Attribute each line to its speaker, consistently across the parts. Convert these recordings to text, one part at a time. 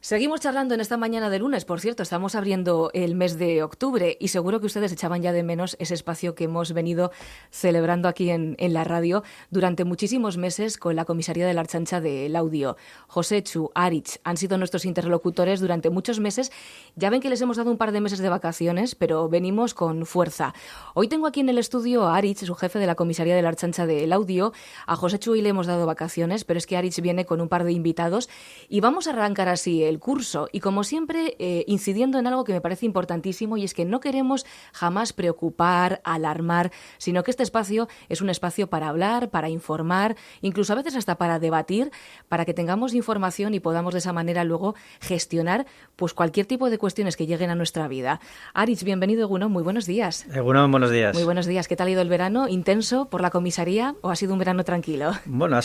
Speaker 1: Seguimos charlando en esta mañana de lunes. Por cierto, estamos abriendo el mes de octubre y seguro que ustedes echaban ya de menos ese espacio que hemos venido celebrando aquí en la radio durante muchísimos meses con la Comisaría de la Ertzaintza del Audio. Josechu, Aritz han sido nuestros interlocutores durante muchos meses. Ya ven que les hemos dado un par de meses de vacaciones, pero venimos con fuerza. Hoy tengo aquí en el estudio a Aritz, su jefe de la Comisaría de la Ertzaintza del Audio. A Josechu hoy le hemos dado vacaciones, pero es que Aritz viene con un par de invitados y vamos a arrancar así el curso y como siempre incidiendo en algo que me parece importantísimo, y es que no queremos jamás preocupar, alarmar, sino que este espacio es un espacio para hablar, para informar, incluso a veces hasta para debatir, para que tengamos información y podamos de esa manera luego gestionar pues cualquier tipo de cuestiones que lleguen a nuestra vida. Aritz, bienvenido. Egunon, muy buenos días.
Speaker 2: Egunon, buenos días.
Speaker 1: Muy buenos días. ¿Qué tal ha ido el verano? ¿Intenso por la comisaría o ha sido un verano tranquilo?
Speaker 2: Bueno,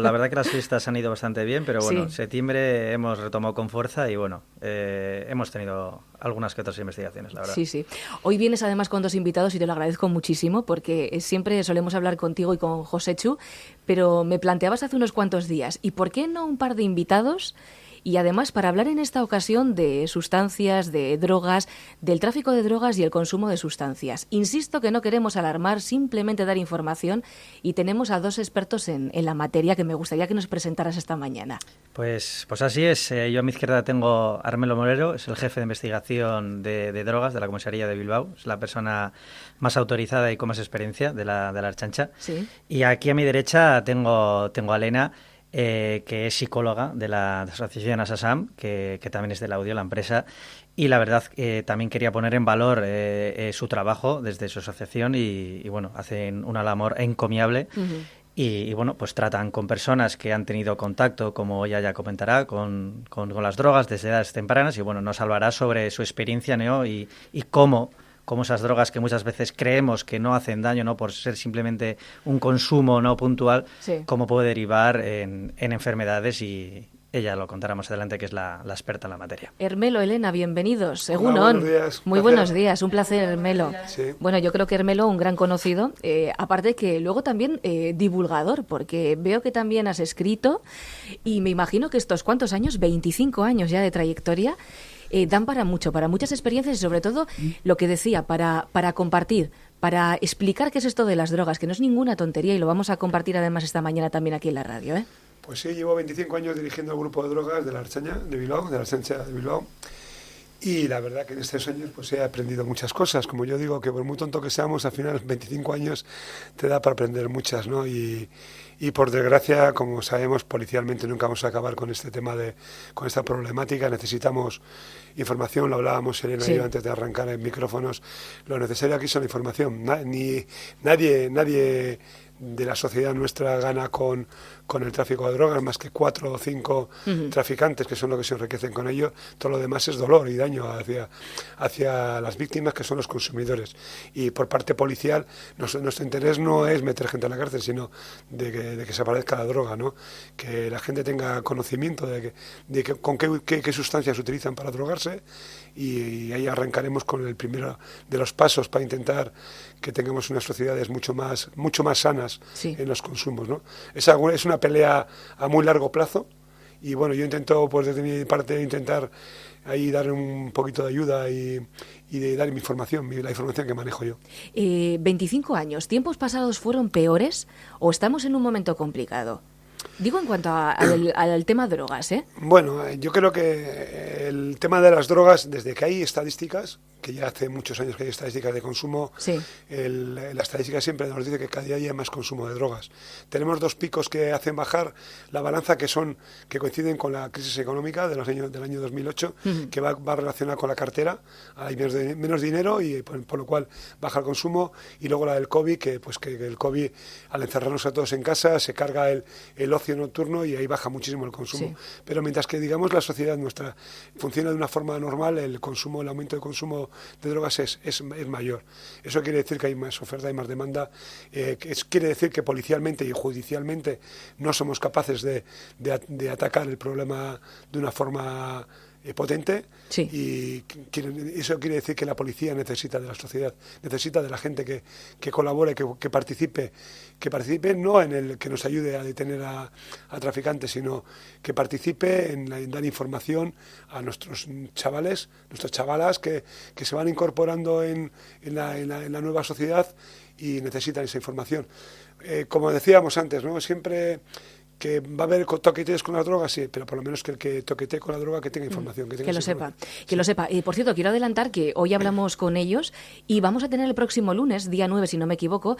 Speaker 2: la verdad que las fiestas han ido bastante bien, pero bueno,
Speaker 1: Sí.
Speaker 2: septiembre hemos retomado con fuerza y bueno, hemos tenido algunas que otras investigaciones, la verdad.
Speaker 1: Sí, sí. Hoy vienes además con dos invitados y te lo agradezco muchísimo porque siempre solemos hablar contigo y con Josechu, pero me planteabas hace unos cuantos días, ¿y por qué no un par de invitados? Y además para hablar en esta ocasión de sustancias, de drogas, del tráfico de drogas y el consumo de sustancias. Insisto que no queremos alarmar, simplemente dar información, y tenemos a dos expertos en la materia que me gustaría que nos presentaras esta mañana.
Speaker 2: Pues así es. Yo a mi izquierda tengo a Armelo Morero, es el jefe de investigación de drogas de la comisaría de Bilbao. Es la persona más autorizada y con más experiencia de la Ertzaintza.
Speaker 1: Sí.
Speaker 2: Y aquí a mi derecha tengo a Elena, que es psicóloga de la asociación Asasam, que también es del Audio, la empresa, y la verdad también quería poner en valor su trabajo desde su asociación y bueno, hacen una labor encomiable.
Speaker 1: Uh-huh.
Speaker 2: Y bueno, pues tratan con personas que han tenido contacto, como ella ya comentará, con las drogas desde edades tempranas, y bueno, nos hablará sobre su experiencia, ¿no? y cómo esas drogas que muchas veces creemos que no hacen daño, no por ser simplemente un consumo no puntual,
Speaker 1: sí,
Speaker 2: cómo puede derivar en enfermedades, y ella lo contará más adelante, que es la experta en la materia.
Speaker 1: Hermelo, Elena, bienvenidos. Egunon.
Speaker 3: Hola, buenos días.
Speaker 1: Muy buenos días, un placer, Hermelo.
Speaker 3: Sí.
Speaker 1: Bueno, yo creo que Hermelo, un gran conocido, aparte que luego también divulgador, porque veo que también has escrito, y me imagino que estos cuantos años, 25 años ya de trayectoria, dan para mucho, para muchas experiencias y sobre todo lo que decía, para compartir, para explicar qué es esto de las drogas, que no es ninguna tontería, y lo vamos a compartir además esta mañana también aquí en la radio, ¿eh?
Speaker 3: Pues sí, llevo 25 años dirigiendo el grupo de drogas de la Ertzaintza de Bilbao, de la Ertzaintza de Bilbao. Y la verdad que en estos años pues he aprendido muchas cosas. Como yo digo, que por muy tonto que seamos, al final 25 años te da para aprender muchas, ¿no? Y por desgracia, como sabemos, policialmente nunca vamos a acabar con este tema, con esta problemática. Necesitamos información, lo hablábamos Elena y yo antes de arrancar en micrófonos. Lo necesario aquí es la información. Nadie de la sociedad nuestra gana con el tráfico de drogas, más que 4 o 5 traficantes, que son los que se enriquecen con ello. Todo lo demás es dolor y daño hacia las víctimas, que son los consumidores. Y por parte policial, nuestro interés no es meter gente en la cárcel, sino de que se aparezca la droga, ¿no? Que la gente tenga conocimiento de con qué sustancias utilizan para drogarse, y ahí arrancaremos con el primero de los pasos para intentar que tengamos unas sociedades mucho más sanas en los consumos, ¿no? Es una pelea a muy largo plazo, y bueno, yo intento, pues desde mi parte, intentar ahí dar un poquito de ayuda y de dar mi información, la información que manejo yo.
Speaker 1: 25 años, ¿tiempos pasados fueron peores o estamos en un momento complicado? Digo en cuanto al tema drogas, ¿eh?
Speaker 3: Bueno, yo creo que el tema de las drogas, desde que hay estadísticas, que ya hace muchos años que hay estadísticas de consumo,
Speaker 1: sí.
Speaker 3: La estadística siempre nos dice que cada día hay más consumo de drogas. Tenemos dos picos que hacen bajar la balanza, que coinciden con la crisis económica del año 2008, que va relacionada con la cartera. Hay menos dinero y por lo cual baja el consumo, y luego la del COVID, que el COVID, al encerrarnos a todos en casa, se carga el ocio nocturno y ahí baja muchísimo el consumo.
Speaker 1: Sí.
Speaker 3: Pero mientras que, digamos, la sociedad nuestra funciona de una forma normal, el aumento de consumo de drogas es mayor. Eso quiere decir que hay más oferta y más demanda. Quiere decir que policialmente y judicialmente no somos capaces de atacar el problema de una forma potente,
Speaker 1: sí.
Speaker 3: Y eso quiere decir que la policía necesita de la sociedad, necesita de la gente que colabore, que participe no en el que nos ayude a detener a traficantes, sino que participe en dar información a nuestros chavales, nuestras chavalas que se van incorporando en la nueva sociedad y necesitan esa información. Como decíamos antes, ¿no? Siempre que va a haber toqueteos con las drogas, sí, pero por lo menos que el que toquetee con la droga que tenga información.
Speaker 1: Que lo sepa. Por cierto, quiero adelantar que hoy hablamos con ellos y vamos a tener el próximo lunes, día 9, si no me equivoco,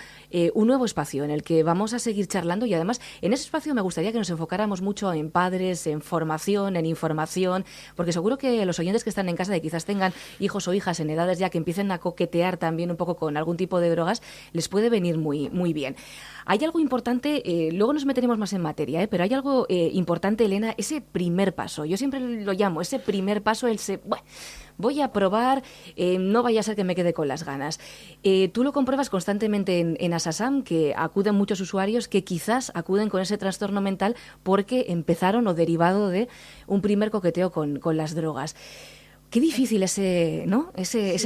Speaker 1: un nuevo espacio en el que vamos a seguir charlando y además en ese espacio me gustaría que nos enfocáramos mucho en padres, en formación, en información, porque seguro que los oyentes que están en casa, que quizás tengan hijos o hijas en edades ya que empiecen a coquetear también un poco con algún tipo de drogas, les puede venir muy, muy bien. Hay algo importante, luego nos meteremos más en materia, pero hay algo importante, Elena, ese primer paso. Yo siempre lo llamo, ese primer paso, voy a probar, no vaya a ser que me quede con las ganas. Tú lo compruebas constantemente en Asasam, que acuden muchos usuarios que quizás acuden con ese trastorno mental porque empezaron o derivado de un primer coqueteo con las drogas. Qué difícil ese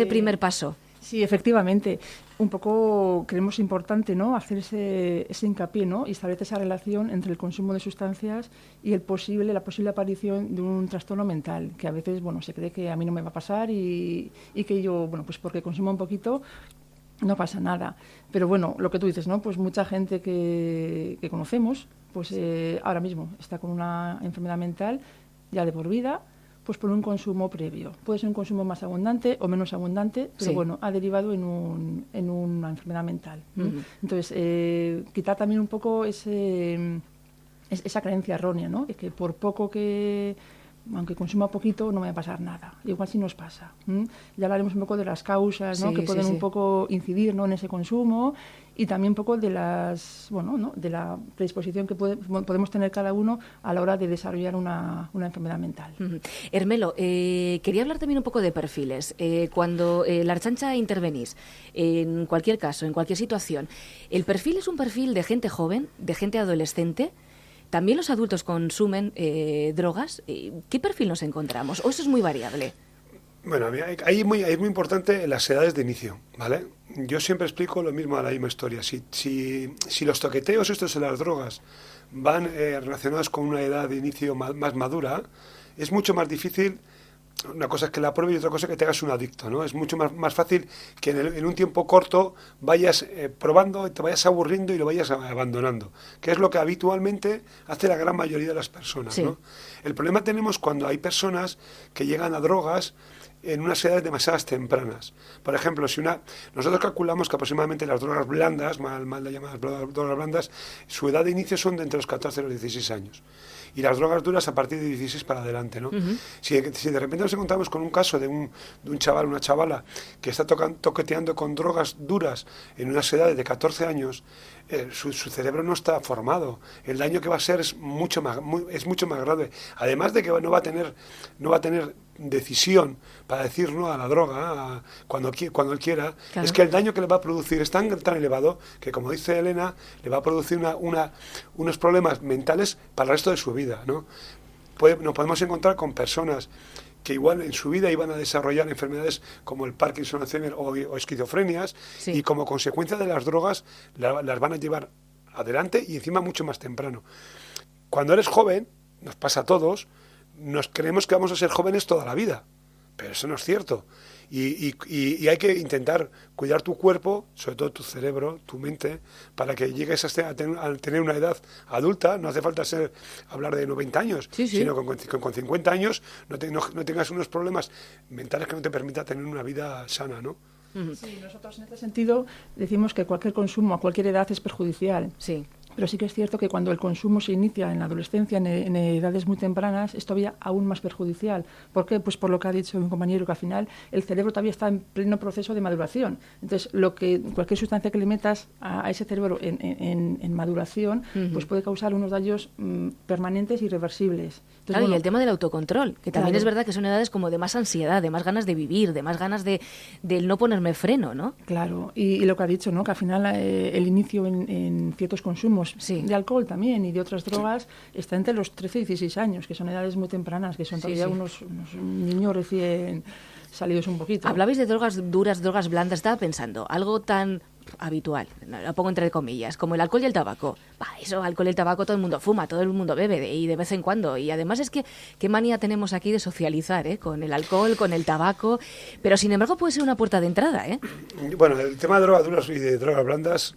Speaker 1: primer paso.
Speaker 4: Sí, efectivamente. Un poco creemos importante, ¿no?, hacer ese hincapié, ¿no?, y establecer esa relación entre el consumo de sustancias y la posible aparición de un trastorno mental, que a veces, se cree que a mí no me va a pasar y que yo, pues porque consumo un poquito no pasa nada. Pero lo que tú dices, ¿no?, pues mucha gente que conocemos, pues ahora mismo está con una enfermedad mental ya de por vida, pues por un consumo previo. Puede ser un consumo más abundante o menos abundante, pero
Speaker 1: sí,
Speaker 4: ha derivado en una enfermedad mental.
Speaker 1: Uh-huh.
Speaker 4: Entonces, quitar también un poco esa creencia errónea, ¿no?, que por poco aunque consuma poquito, no me va a pasar nada. Igual sí nos pasa. Ya hablaremos un poco de las causas, ¿no?, que pueden un poco incidir, ¿no?, en ese consumo, y también un poco de de la predisposición que podemos tener cada uno a la hora de desarrollar una enfermedad mental.
Speaker 1: Uh-huh. Hermelo, quería hablar también un poco de perfiles. Cuando la Ertzaintza intervenís, en cualquier caso, en cualquier situación, ¿el perfil es un perfil de gente joven, de gente adolescente? ¿También los adultos consumen drogas? ¿Qué perfil nos encontramos? ¿O eso es muy variable?
Speaker 3: Bueno, ahí es muy importante las edades de inicio, ¿vale? Yo siempre explico lo mismo, a la misma historia. Si los toqueteos estos de las drogas van relacionados con una edad de inicio más madura, es mucho más difícil. Una cosa es que la pruebes y otra cosa es que te hagas un adicto, ¿no? Es mucho más fácil que en un tiempo corto vayas probando, te vayas aburriendo y lo vayas abandonando, que es lo que habitualmente hace la gran mayoría de las personas,
Speaker 1: sí,
Speaker 3: ¿no? El problema tenemos cuando hay personas que llegan a drogas en unas edades demasiado tempranas. Por ejemplo, nosotros calculamos que aproximadamente las drogas blandas, mal llamadas drogas blandas, su edad de inicio son de entre los 14 y los 16 años. Y las drogas duras a partir de 16 para adelante, ¿no? Uh-huh. Si de repente nos encontramos con un caso de un chaval, una chavala, que está toqueteando con drogas duras en unas edades de 14 años, su cerebro no está formado. El daño que va a ser es mucho más grave. Además de que no va a tener decisión para decir no a la droga cuando él quiera, claro. Es que el daño que le va a producir es tan elevado que, como dice Elena, le va a producir unos problemas mentales para el resto de su vida, ¿no? Nos podemos encontrar con personas que igual en su vida iban a desarrollar enfermedades como el Parkinson, Alzheimer o esquizofrenias, sí, y como consecuencia de las drogas las van a llevar adelante y encima mucho más temprano. Cuando eres joven, nos pasa a todos, nos creemos que vamos a ser jóvenes toda la vida, pero eso no es cierto. Y hay que intentar cuidar tu cuerpo, sobre todo tu cerebro, tu mente, para que llegues a tener una edad adulta. No hace falta hablar de 90 años, sí, sino con 50 años no tengas unos problemas mentales que no te permitan tener una vida sana, ¿no?
Speaker 4: Sí, nosotros en este sentido decimos que cualquier consumo a cualquier edad es perjudicial.
Speaker 1: Sí.
Speaker 4: Pero sí que es cierto que cuando el consumo se inicia en la adolescencia, en edades muy tempranas, es todavía aún más perjudicial. ¿Por qué? Pues por lo que ha dicho mi compañero, que al final el cerebro todavía está en pleno proceso de maduración. Entonces, cualquier sustancia que le metas a ese cerebro en maduración, uh-huh, pues puede causar unos daños permanentes y irreversibles. Entonces,
Speaker 1: claro, y el tema del autocontrol, que también
Speaker 4: claro,
Speaker 1: es verdad que son edades como de más ansiedad, de más ganas de vivir, de más ganas de no ponerme freno, ¿no?
Speaker 4: Claro, y lo que ha dicho, ¿no?, que al final el inicio en ciertos consumos hablamos de alcohol también y de otras drogas, está entre los 13 y 16 años, que son edades muy tempranas, que son todavía unos niños recién salidos un poquito.
Speaker 1: Hablabais de drogas duras, drogas blandas. Estaba pensando, algo tan habitual, lo pongo entre comillas, como el alcohol y el tabaco. Eso, alcohol y el tabaco, todo el mundo fuma, todo el mundo bebe y de vez en cuando. Y además es que qué manía tenemos aquí de socializar, con el alcohol, con el tabaco. Pero sin embargo puede ser una puerta de entrada,
Speaker 3: Bueno, el tema de drogas duras y de drogas blandas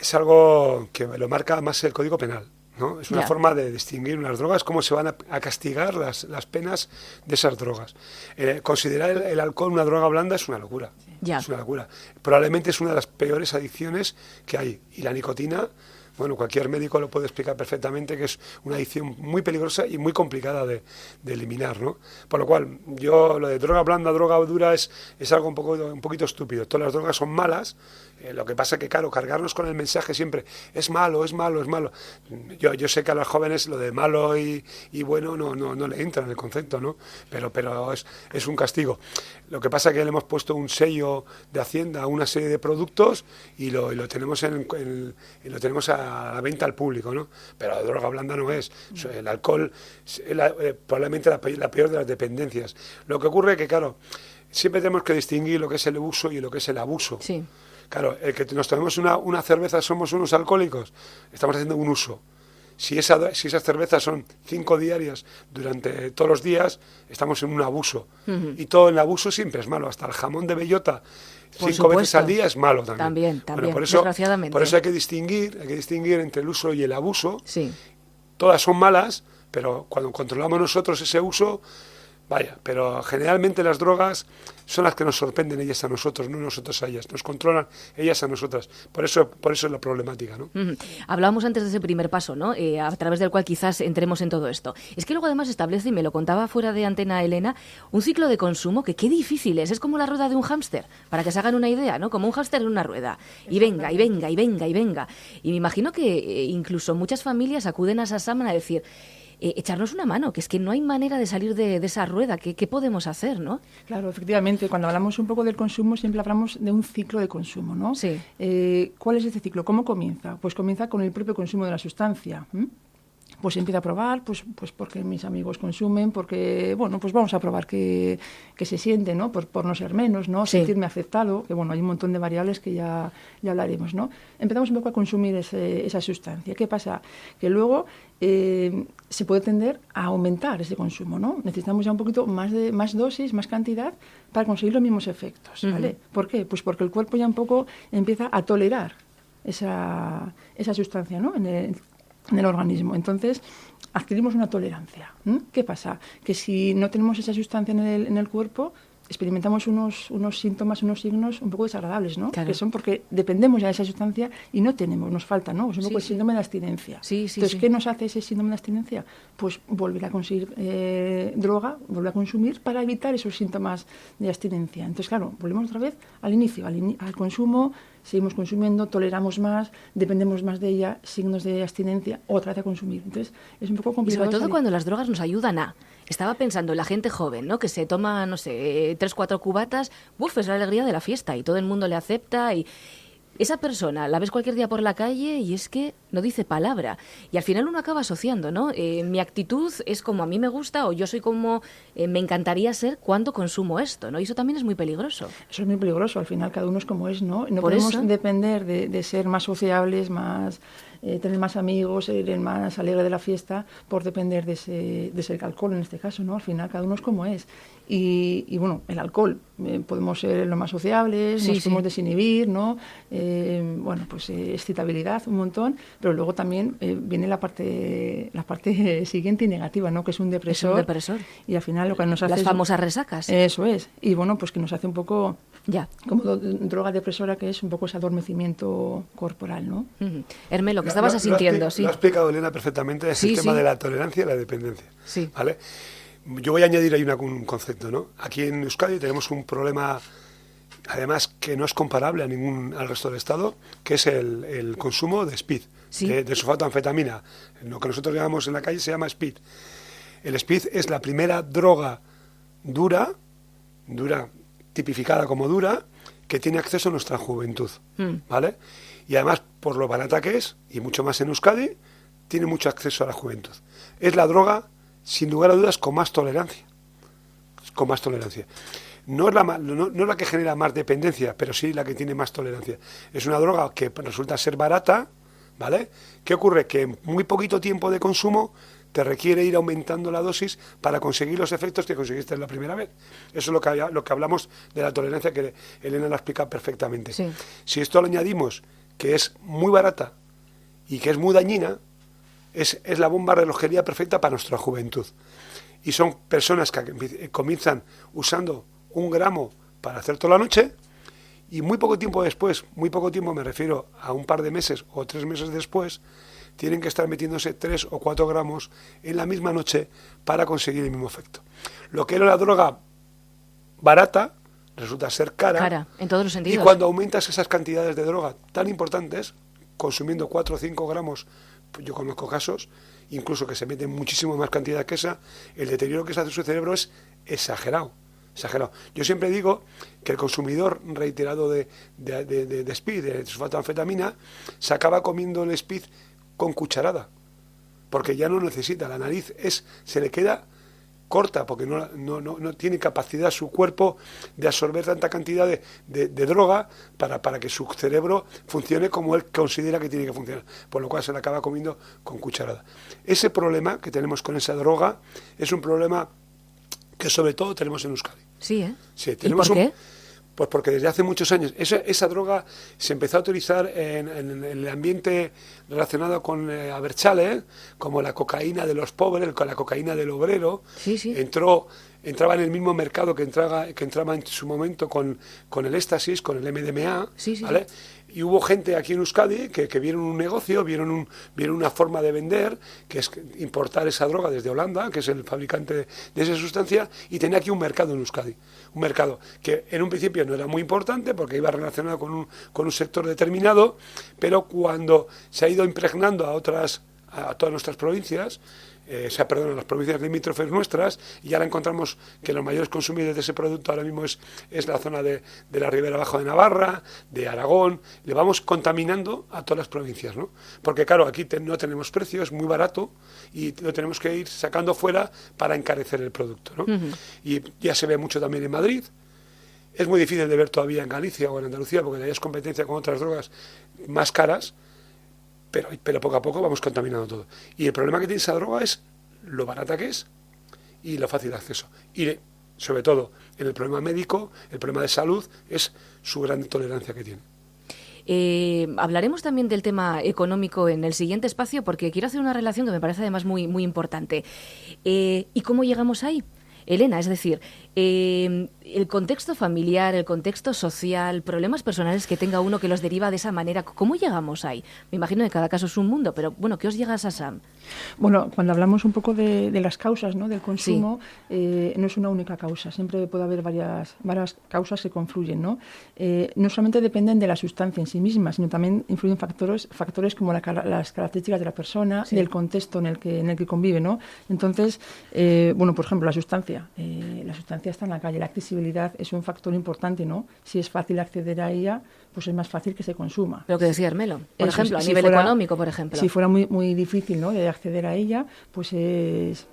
Speaker 3: es algo que lo marca más el Código Penal, ¿no? Es una forma de distinguir unas drogas, cómo se van a castigar las penas de esas drogas. Considerar el alcohol una droga blanda es una locura. Es una locura. Probablemente es una de las peores adicciones que hay. Y la nicotina, bueno, cualquier médico lo puede explicar perfectamente, que es una adicción muy peligrosa y muy complicada de eliminar, ¿no? Por lo cual, yo lo de droga blanda, droga dura es algo un poquito estúpido. Todas las drogas son malas. Lo que pasa que, claro, cargarnos con el mensaje siempre es malo, es malo, es malo. Yo sé que a los jóvenes lo de malo y bueno no le entra en el concepto, ¿no? Pero es un castigo. Lo que pasa que le hemos puesto un sello de Hacienda a una serie de productos y lo tenemos lo tenemos a la venta al público, ¿no? Pero la droga blanda no es. El alcohol es probablemente la peor de las dependencias. Lo que ocurre es que, claro, siempre tenemos que distinguir lo que es el uso y lo que es el abuso.
Speaker 1: Sí.
Speaker 3: Claro, el que nos tomemos una cerveza somos unos alcohólicos, estamos haciendo un uso. Si esas cervezas son 5 diarias durante todos los días, estamos en un abuso. Y todo el abuso siempre es malo, hasta el jamón de bellota 5 veces al día es malo también.
Speaker 1: También,
Speaker 3: bueno,
Speaker 1: desgraciadamente.
Speaker 3: Por eso hay que distinguir entre el uso y el abuso.
Speaker 1: Sí.
Speaker 3: Todas son malas, pero cuando controlamos nosotros ese uso, pero generalmente las drogas son las que nos sorprenden ellas a nosotros, no nosotros a ellas. Nos controlan ellas a nosotras. Por eso es la problemática, ¿no?
Speaker 1: Hablábamos antes de ese primer paso, ¿no? A través del cual quizás entremos en todo esto. Es que luego además establece, y me lo contaba fuera de antena Elena, un ciclo de consumo que qué difícil es. Es como la rueda de un hámster, para que se hagan una idea, ¿no? Como un hámster en una rueda. Y venga, y venga, y venga, y venga. Y me imagino que incluso muchas familias acuden a Sasaman a decir... echarnos una mano, que es que no hay manera de salir de esa rueda. ¿Qué podemos hacer, no?
Speaker 4: Claro, efectivamente, cuando hablamos un poco del consumo siempre hablamos de un ciclo de consumo, ¿no?
Speaker 1: Sí.
Speaker 4: ¿Cuál es ese ciclo? ¿Cómo comienza? Pues comienza con el propio consumo de la sustancia. Pues empieza a probar, pues porque mis amigos consumen, porque, bueno, pues vamos a probar que se siente, ¿no? Por no ser menos, ¿no?
Speaker 1: Sí.
Speaker 4: Sentirme aceptado, que bueno, hay un montón de variables que ya hablaremos, ¿no? Empezamos un poco a consumir esa sustancia. ¿Qué pasa? Que luego se puede tender a aumentar ese consumo, ¿no? Necesitamos ya un poquito más dosis, más cantidad para conseguir los mismos efectos, ¿vale? ¿Por qué? Pues porque el cuerpo ya un poco empieza a tolerar esa sustancia, ¿no? En el organismo. Entonces, adquirimos una tolerancia. ¿Qué pasa? Que si no tenemos esa sustancia en el cuerpo, experimentamos unos síntomas, unos signos un poco desagradables, ¿no?
Speaker 1: Claro.
Speaker 4: Que son porque dependemos ya de esa sustancia y no tenemos, nos falta, ¿no? Es un poco el síndrome de abstinencia. Entonces, ¿qué nos hace ese síndrome de abstinencia? Pues volver a conseguir droga, volver a consumir para evitar esos síntomas de abstinencia. Entonces, claro, volvemos otra vez al inicio, al consumo, seguimos consumiendo, toleramos más, dependemos más de ella, signos de abstinencia, otra vez a consumir. Entonces, es un poco complicado.
Speaker 1: Y sobre todo cuando las drogas nos ayudan a... Estaba pensando en la gente joven, ¿no? Que se toma, no sé, 3, 4 cubatas, es la alegría de la fiesta y todo el mundo le acepta y... Esa persona la ves cualquier día por la calle y es que no dice palabra. Y al final uno acaba asociando, ¿no? Mi actitud es como a mí me gusta o yo soy como me encantaría ser cuando consumo esto, ¿no? Y eso también es muy peligroso.
Speaker 4: Eso es muy peligroso. Al final cada uno es como es, ¿no? No
Speaker 1: por
Speaker 4: podemos
Speaker 1: eso
Speaker 4: depender de ser más sociables, más tener más amigos, ser el más alegre de la fiesta por depender de ese alcohol en este caso, ¿no? Al final cada uno es como es. Y bueno, el alcohol, podemos ser los más sociables, nos podemos desinhibir, ¿no? Bueno, pues excitabilidad, un montón, pero luego también viene la parte siguiente y negativa, ¿no? Que es un depresor.
Speaker 1: Es un depresor.
Speaker 4: Y al final lo que nos hace
Speaker 1: las famosas resacas.
Speaker 4: Eso es. Y bueno, pues que nos hace un poco...
Speaker 1: Ya.
Speaker 4: Como droga depresora, que es un poco ese adormecimiento corporal, ¿no?
Speaker 1: Hermé, lo que estabas asintiendo, sí.
Speaker 3: Lo ha explicado Elena perfectamente, es el tema de la tolerancia y la dependencia.
Speaker 1: Sí.
Speaker 3: ¿Vale? Yo voy a añadir ahí un concepto, ¿no? Aquí en Euskadi tenemos un problema, además, que no es comparable al resto del Estado, que es el consumo de speed, de sulfatanfetamina. Lo que nosotros llamamos en la calle se llama speed. El speed es la primera droga dura, tipificada como dura, que tiene acceso a nuestra juventud, ¿vale? Y además, por lo barata que es, y mucho más en Euskadi, tiene mucho acceso a la juventud. Es la droga, sin lugar a dudas, con más tolerancia. Con más tolerancia. No es la que genera más dependencia, pero sí la que tiene más tolerancia. Es una droga que resulta ser barata, ¿vale? ¿Qué ocurre? Que en muy poquito tiempo de consumo te requiere ir aumentando la dosis para conseguir los efectos que conseguiste en la primera vez. Eso es lo que hablamos de la tolerancia, que Elena lo ha explicado perfectamente.
Speaker 1: Sí.
Speaker 3: Si esto le añadimos que es muy barata y que es muy dañina, es la bomba relojería perfecta para nuestra juventud. Y son personas que comienzan usando 1 gramo para hacer toda la noche, y muy poco tiempo después, muy poco tiempo me refiero a un par de meses o 3 meses después, tienen que estar metiéndose 3 o 4 gramos en la misma noche para conseguir el mismo efecto. Lo que era la droga barata resulta ser cara.
Speaker 1: Cara, en todos los sentidos.
Speaker 3: Y cuando aumentas esas cantidades de droga tan importantes, consumiendo 4 o 5 gramos, pues yo conozco casos, incluso que se meten muchísimo más cantidad que esa, el deterioro que se hace en su cerebro es exagerado. Yo siempre digo que el consumidor reiterado de speed, de sulfato de anfetamina, se acaba comiendo el speed con cucharada, porque ya no necesita, la nariz se le queda corta, porque no tiene capacidad su cuerpo de absorber tanta cantidad de droga para que su cerebro funcione como él considera que tiene que funcionar, por lo cual se la acaba comiendo con cucharada. Ese problema que tenemos con esa droga es un problema que sobre todo tenemos en Euskadi.
Speaker 1: Sí, ¿eh?
Speaker 3: Sí,
Speaker 1: ¿Y por qué?
Speaker 3: Pues porque desde hace muchos años esa droga se empezó a utilizar en el ambiente relacionado con Abertzale, como la cocaína de los pobres, con la cocaína del obrero.
Speaker 1: Sí, sí.
Speaker 3: Entraba en el mismo mercado que entraba en su momento con el éxtasis, con el MDMA,
Speaker 1: sí,
Speaker 3: ¿vale?
Speaker 1: Sí.
Speaker 3: Y hubo gente aquí en Euskadi que vieron un negocio, vieron una forma de vender, que es importar esa droga desde Holanda, que es el fabricante de esa sustancia, y tenía aquí un mercado en Euskadi. Un mercado que en un principio no era muy importante porque iba relacionado con un sector determinado, pero cuando se ha ido impregnando a todas nuestras provincias, a las provincias limítrofes nuestras, y ahora encontramos que los mayores consumidores de ese producto ahora mismo es la zona de la Ribera Baja de Navarra, de Aragón. Le vamos contaminando a todas las provincias, ¿no? Porque claro, aquí no tenemos precio, es muy barato y lo tenemos que ir sacando fuera para encarecer el producto, ¿no? Uh-huh. Y ya se ve mucho también en Madrid. Es muy difícil de ver todavía en Galicia o en Andalucía, porque ahí es competencia con otras drogas más caras, pero poco a poco vamos contaminando todo. Y el problema que tiene esa droga es lo barata que es y lo fácil de acceso. Y sobre todo, en el problema médico, el problema de salud, es su gran tolerancia que tiene.
Speaker 1: Hablaremos también del tema económico en el siguiente espacio, porque quiero hacer una relación que me parece además muy, muy importante. ¿Y cómo llegamos ahí? Elena, es decir, el contexto familiar, el contexto social, problemas personales que tenga uno que los deriva de esa manera, ¿cómo llegamos ahí? Me imagino que cada caso es un mundo, pero bueno, ¿qué os llega a Sassam?
Speaker 4: Bueno, cuando hablamos un poco de las causas, ¿no?, del consumo, sí. No es una única causa, siempre puede haber varias causas que confluyen, ¿no? No solamente dependen de la sustancia en sí misma, sino también influyen factores como las características de la persona, sí, del contexto en el que convive, ¿no? Entonces, bueno, por ejemplo, la sustancia está en la calle, la accesibilidad es un factor importante, ¿no? Si es fácil acceder a ella, pues es más fácil que se consuma.
Speaker 1: Lo que decía Hermelo, por ejemplo, a nivel económico, por ejemplo.
Speaker 4: Si fuera muy, muy difícil, ¿no?, de acceder a ella, pues es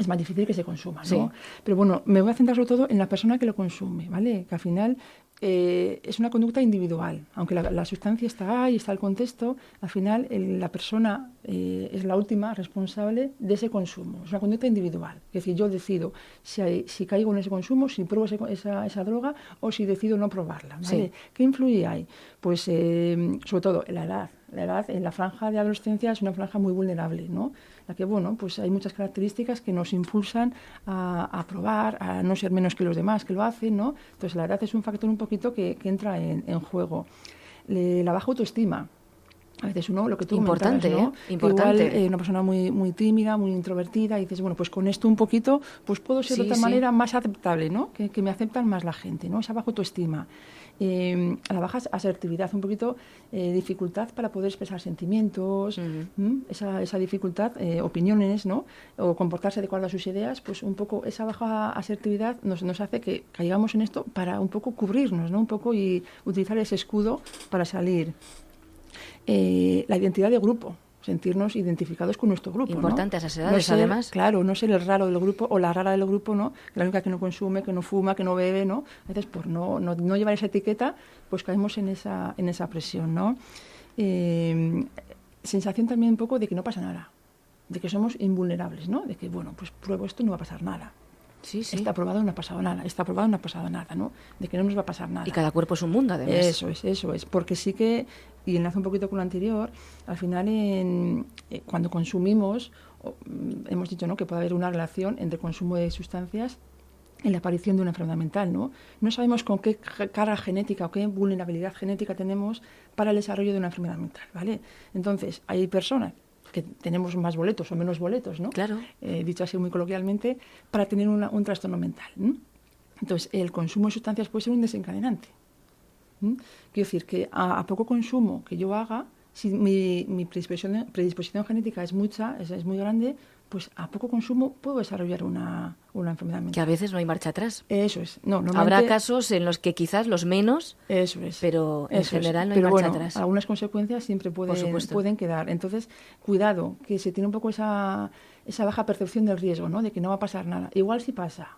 Speaker 4: más difícil que se consuma, ¿no? Sí. Pero bueno, me voy a centrar sobre todo en la persona que lo consume, ¿vale? Que al final es una conducta individual. Aunque la sustancia está ahí, está el contexto, al final la persona es la última responsable de ese consumo. Es una conducta individual. Es decir, yo decido si caigo en ese consumo, si pruebo esa droga o si decido no probarla, ¿vale? Sí. ¿Qué influye ahí? Pues sobre todo la edad. La edad en la franja de adolescencia es una franja muy vulnerable, ¿no? La que, bueno, pues hay muchas características que nos impulsan a probar, a no ser menos que los demás que lo hacen, ¿no? Entonces la edad es un factor un poquito que entra en juego. La baja autoestima. A veces uno, lo que tú
Speaker 1: importante,
Speaker 4: comentabas, ¿no?
Speaker 1: Importante.
Speaker 4: Igual una persona muy, muy tímida, muy introvertida, y dices, bueno, pues con esto un poquito, pues puedo ser de otra manera más aceptable, ¿no? Que me aceptan más la gente, ¿no? Esa baja autoestima. A la baja asertividad, un poquito dificultad para poder expresar sentimientos, esa dificultad, opiniones, ¿no? O comportarse de acuerdo a sus ideas, pues un poco esa baja asertividad nos hace que caigamos en esto para un poco cubrirnos, ¿no? Un poco y utilizar ese escudo para salir. la identidad de grupo, sentirnos identificados con nuestro grupo.
Speaker 1: Importante
Speaker 4: ¿no?
Speaker 1: a esas edades,
Speaker 4: no ser,
Speaker 1: además.
Speaker 4: Claro, no ser el raro del grupo o la rara del grupo, ¿no? La única que no consume, que no fuma, que no bebe, ¿no? A veces por no llevar esa etiqueta, pues caemos en esa presión, ¿no? Sensación también un poco de que no pasa nada, de que somos invulnerables, ¿no? De que, bueno, pues pruebo esto y no va a pasar nada.
Speaker 1: Sí.
Speaker 4: Está aprobado, no ha pasado nada. Está aprobado, no ha pasado nada, ¿no? De que no nos va a pasar nada.
Speaker 1: Y cada cuerpo es un mundo, además.
Speaker 4: Eso es. Porque sí que, y enlazo un poquito con lo anterior, al final cuando consumimos, hemos dicho, ¿no?, que puede haber una relación entre consumo de sustancias y la aparición de una enfermedad mental, ¿no? No sabemos con qué carga genética o qué vulnerabilidad genética tenemos para el desarrollo de una enfermedad mental, ¿vale? Entonces, hay personas que tenemos más boletos o menos boletos, ¿no?
Speaker 1: Claro.
Speaker 4: Dicho así muy coloquialmente, para tener un trastorno mental, ¿no? Entonces, el consumo de sustancias puede ser un desencadenante. Quiero decir que a poco consumo que yo haga, si mi predisposición genética es mucha, es muy grande, pues a poco consumo puedo desarrollar una enfermedad mental.
Speaker 1: Que a veces no hay marcha atrás.
Speaker 4: Eso es. No,
Speaker 1: habrá casos en los que quizás los menos,
Speaker 4: eso es,
Speaker 1: pero en general no hay
Speaker 4: pero
Speaker 1: marcha
Speaker 4: bueno,
Speaker 1: atrás.
Speaker 4: Algunas consecuencias siempre pueden quedar. Entonces, cuidado, que se tiene un poco esa baja percepción del riesgo, ¿no? De que no va a pasar nada. Igual sí pasa.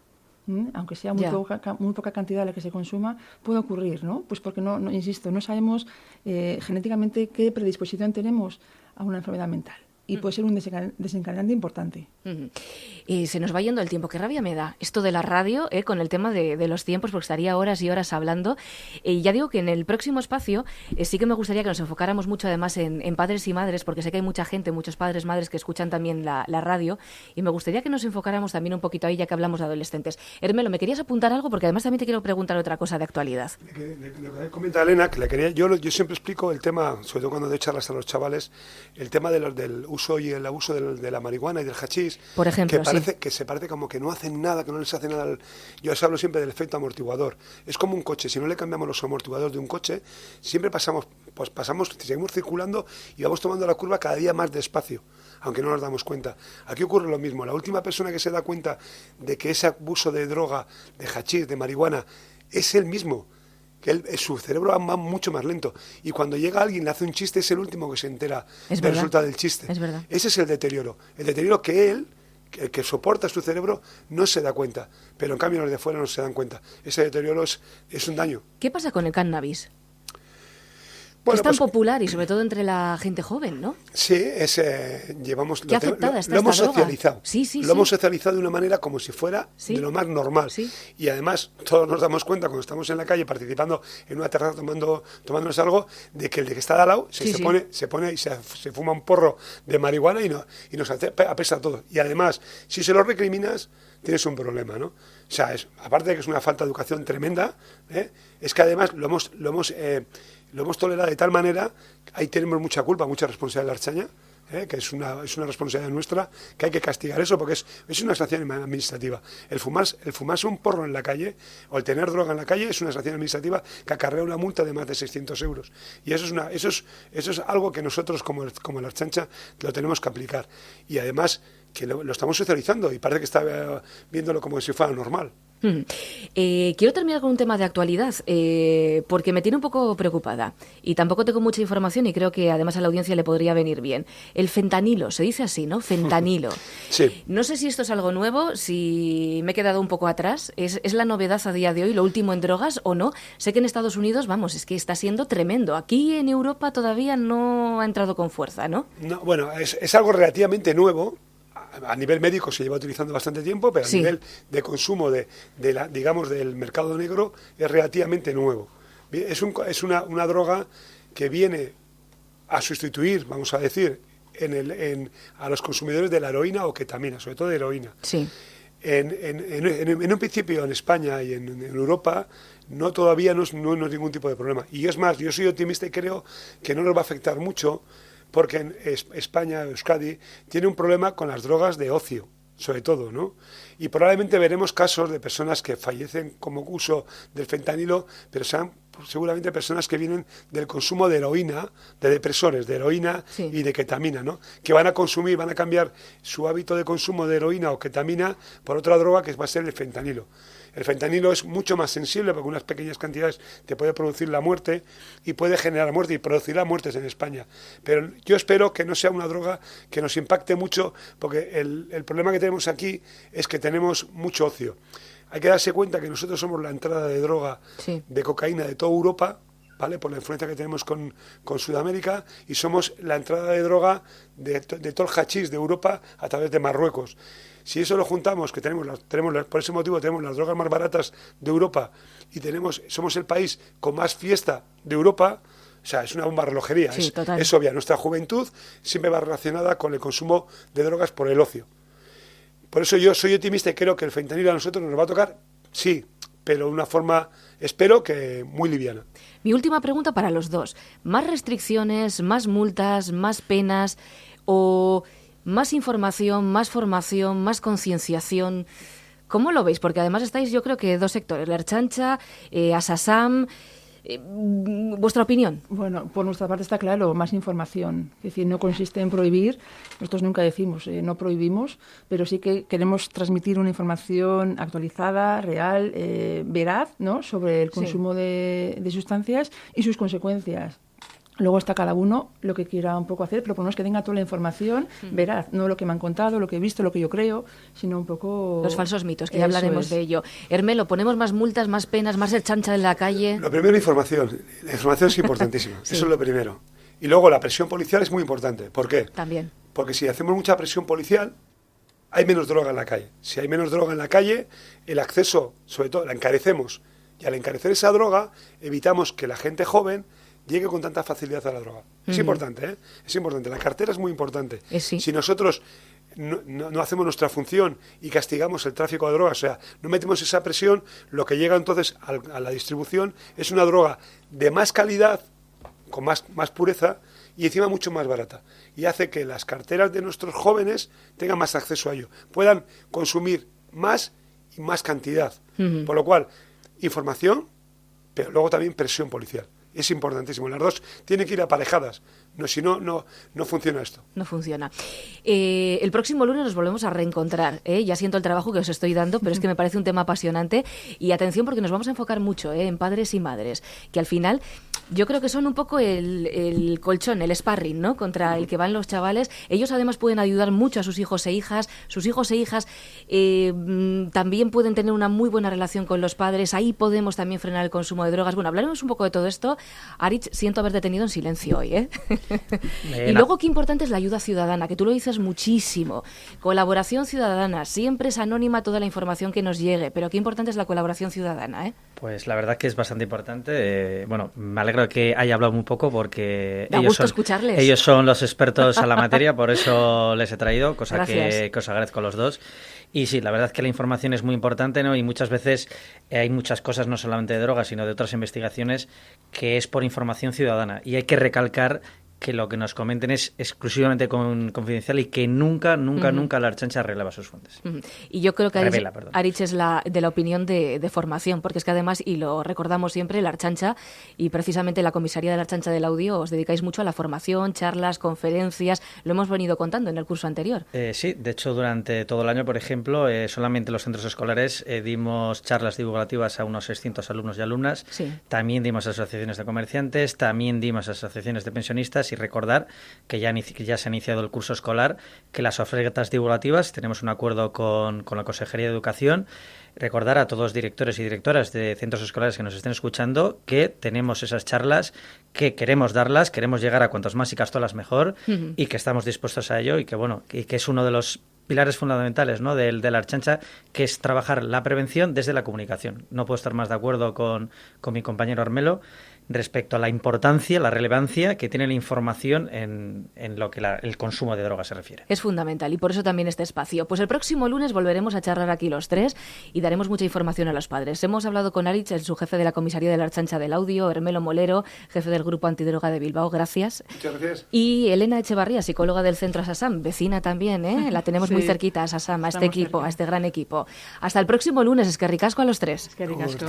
Speaker 4: Aunque sea muy poca cantidad la que se consuma, puede ocurrir, ¿no? Pues porque insisto, no sabemos genéticamente qué predisposición tenemos a una enfermedad mental. Y puede ser un desencadenante importante.
Speaker 1: Se nos va yendo el tiempo. Qué rabia me da esto de la radio, con el tema de los tiempos, porque estaría horas y horas hablando. Ya digo que en el próximo espacio sí que me gustaría que nos enfocáramos mucho además en padres y madres, porque sé que hay mucha gente, muchos padres, madres que escuchan también la radio, y me gustaría que nos enfocáramos también un poquito ahí, ya que hablamos de adolescentes. Hermelo, ¿me querías apuntar algo? Porque además también te quiero preguntar otra cosa de actualidad.
Speaker 3: Lo que comenta Elena, que le quería, yo siempre explico el tema, sobre todo cuando doy charlas a los chavales, el tema del uso y el abuso de la marihuana y del hachís,
Speaker 1: por ejemplo,
Speaker 3: que se parece como que no hacen nada, que no les hace nada. Yo os hablo siempre del efecto amortiguador. Es como un coche, si no le cambiamos los amortiguadores de un coche, siempre seguimos circulando y vamos tomando la curva cada día más despacio, aunque no nos damos cuenta. Aquí ocurre lo mismo. La última persona que se da cuenta de que ese abuso de droga, de hachís, de marihuana, es él mismo, que su cerebro va mucho más lento, y cuando llega alguien le hace un chiste, es el último que se entera del resultado del chiste.
Speaker 1: Es verdad.
Speaker 3: Ese es el deterioro que él, el que soporta su cerebro, no se da cuenta, pero en cambio los de fuera no se dan cuenta. Ese deterioro es un daño.
Speaker 1: ¿Qué pasa con el cannabis?
Speaker 3: Bueno,
Speaker 1: es tan popular y sobre todo entre la gente joven, ¿no?
Speaker 3: Sí, llevamos lo hemos socializado. Lo hemos socializado de una manera como si fuera de lo más normal.
Speaker 1: Sí.
Speaker 3: Y además todos nos damos cuenta cuando estamos en la calle participando en una terraza tomándonos algo, de que el de que está de al lado se pone y se fuma un porro de marihuana y nos apesta todo. Y además, si se lo recriminas, tienes un problema, ¿no? O sea, aparte de que es una falta de educación tremenda, es que además lo hemos tolerado de tal manera, ahí tenemos mucha culpa, mucha responsabilidad de la Ertzaintza, que es una responsabilidad nuestra, que hay que castigar eso, porque es una sanción administrativa. El fumarse un porro en la calle, o el tener droga en la calle, es una sanción administrativa que acarrea una multa de más de 600 euros. Y eso es algo que nosotros, como la Ertzaintza, lo tenemos que aplicar. Y además, que lo estamos socializando, y parece que está viéndolo como si fuera normal.
Speaker 1: Quiero terminar con un tema de actualidad, porque me tiene un poco preocupada y tampoco tengo mucha información, y creo que además a la audiencia le podría venir bien. El fentanilo, se dice así, ¿no? Fentanilo.
Speaker 3: Sí.
Speaker 1: No sé si esto es algo nuevo, si me he quedado un poco atrás. ¿Es la novedad a día de hoy, lo último en drogas o no? Sé que en Estados Unidos, vamos, es que está siendo tremendo. Aquí en Europa todavía no ha entrado con fuerza, ¿no?
Speaker 3: No, bueno, es algo relativamente nuevo. A nivel médico se lleva utilizando bastante tiempo, pero a nivel de consumo digamos del mercado negro es relativamente nuevo. Es una droga que viene a sustituir, vamos a decir, a los consumidores de la heroína o ketamina, sobre todo de heroína.
Speaker 1: Sí.
Speaker 3: En un principio en España y en Europa todavía no es ningún tipo de problema. Y es más, yo soy optimista y creo que no nos va a afectar mucho, porque en España, Euskadi, tiene un problema con las drogas de ocio, sobre todo, ¿no? Y probablemente veremos casos de personas que fallecen como uso del fentanilo, pero sean seguramente personas que vienen del consumo de heroína, de depresores, de heroína y de ketamina, ¿no? Que van a consumir, van a cambiar su hábito de consumo de heroína o ketamina por otra droga que va a ser el fentanilo. El fentanilo es mucho más sensible porque unas pequeñas cantidades te puede producir la muerte y puede generar muerte y producirá muertes en España. Pero yo espero que no sea una droga que nos impacte mucho, porque el problema que tenemos aquí es que tenemos mucho ocio. Hay que darse cuenta que nosotros somos la entrada de droga, de cocaína de toda Europa, ¿vale? Por la influencia que tenemos con Sudamérica, y somos la entrada de droga de todo el hachís de Europa a través de Marruecos. Si eso lo juntamos, que por ese motivo tenemos las drogas más baratas de Europa y somos el país con más fiesta de Europa, o sea, es una bomba de relojería, es obvia. Nuestra juventud siempre va relacionada con el consumo de drogas por el ocio. Por eso yo soy optimista y creo que el fentanilo a nosotros nos va a tocar, sí, pero de una forma, espero que muy liviana.
Speaker 1: Mi última pregunta para los dos. ¿Más restricciones, más multas, más penas o más información, más formación, más concienciación? ¿Cómo lo veis? Porque además estáis, yo creo que dos sectores, la Ertzaintza, Asasam. ¿Vuestra opinión?
Speaker 4: Bueno, por nuestra parte está claro, más información. Es decir, no consiste en prohibir. Nosotros nunca decimos, no prohibimos, pero sí que queremos transmitir una información actualizada, real, veraz, ¿no?, sobre el consumo de sustancias y sus consecuencias. Luego está cada uno lo que quiera un poco hacer, pero por lo menos que tenga toda la información veraz, no lo que me han contado, lo que he visto, lo que yo creo, sino un poco...
Speaker 1: Los falsos mitos, que ya hablaremos de ello. Hermelo, ¿ponemos más multas, más penas, más Ertzaintza en la calle?
Speaker 3: Lo primero, información. La información es importantísima, eso es lo primero. Y luego la presión policial es muy importante. ¿Por qué?
Speaker 1: También.
Speaker 3: Porque si hacemos mucha presión policial, hay menos droga en la calle. Si hay menos droga en la calle, el acceso, sobre todo, la encarecemos. Y al encarecer esa droga, evitamos que la gente joven llegue con tanta facilidad a la droga. Es importante, ¿eh? Es importante. La cartera es muy importante.
Speaker 1: Sí.
Speaker 3: Si nosotros no hacemos nuestra función y castigamos el tráfico de drogas, o sea, no metemos esa presión, lo que llega entonces a la distribución es una droga de más calidad, con más pureza y encima mucho más barata. Y hace que las carteras de nuestros jóvenes tengan más acceso a ello, puedan consumir más y más cantidad. Por lo cual, información, pero luego también presión policial. Es importantísimo. Las dos tienen que ir aparejadas. No, si no funciona esto.
Speaker 1: No funciona. El próximo lunes nos volvemos a reencontrar. Ya siento el trabajo que os estoy dando, pero es que me parece un tema apasionante. Y atención, porque nos vamos a enfocar mucho en padres y madres, que al final yo creo que son un poco el colchón, el sparring, ¿no?, contra el que van los chavales. Ellos además pueden ayudar mucho a sus hijos e hijas. Sus hijos e hijas también pueden tener una muy buena relación con los padres. Ahí podemos también frenar el consumo de drogas. Bueno, hablaremos un poco de todo esto. Aritz, siento haberte tenido en silencio hoy, ¿eh? Y luego qué importante es la ayuda ciudadana, que tú lo dices muchísimo. Colaboración ciudadana, siempre es anónima toda la información que nos llegue, pero qué importante es la colaboración ciudadana, ¿eh?
Speaker 2: Pues la verdad que es bastante importante. Bueno, me alegro que haya hablado muy poco porque
Speaker 1: escucharles.
Speaker 2: Ellos son los expertos en la materia, por eso les he traído, cosa que os agradezco a los dos. Y sí, la verdad es que la información es muy importante, ¿no? Y muchas veces hay muchas cosas, no solamente de drogas, sino de otras investigaciones, que es por información ciudadana. Y hay que recalcar que lo que nos comenten es exclusivamente confidencial y que nunca la Ertzaintza releva sus fuentes.
Speaker 1: Y yo creo que Aritz es de la opinión de formación, porque es que además, y lo recordamos siempre, la Ertzaintza y precisamente la comisaría de la Ertzaintza del Audio os dedicáis mucho a la formación, charlas, conferencias, lo hemos venido contando en el curso anterior.
Speaker 2: Sí, de hecho durante todo el año, por ejemplo, solamente en los centros escolares dimos charlas divulgativas a unos 600 alumnos y alumnas, también dimos a asociaciones de comerciantes, también dimos a asociaciones de pensionistas. Y recordar que ya se ha iniciado el curso escolar, que las ofertas divulgativas, tenemos un acuerdo con la Consejería de Educación. Recordar a todos los directores y directoras de centros escolares que nos estén escuchando que tenemos esas charlas, que queremos darlas, queremos llegar a cuantos más y castolas mejor, y que estamos dispuestos a ello y que es uno de los pilares fundamentales, ¿no?, de la Ertzaintza, que es trabajar la prevención desde la comunicación. No puedo estar más de acuerdo con mi compañero Hermelo respecto a la importancia, la relevancia que tiene la información en lo que el consumo de drogas se refiere.
Speaker 1: Es fundamental y por eso también este espacio. Pues el próximo lunes volveremos a charlar aquí los tres y daremos mucha información a los padres. Hemos hablado con Aritz, el subjefe de la comisaría de la Ertzaintza del Audio, Hermelo Molero, jefe del Grupo Antidroga de Bilbao, gracias.
Speaker 3: Muchas gracias.
Speaker 1: Y Elena Echevarría, psicóloga del Centro Asasam, vecina también, ¿eh? La tenemos muy cerquita a Asasam, a este equipo, a este gran equipo. Hasta el próximo lunes, es que ricasco a los tres.
Speaker 4: Es que ricasco.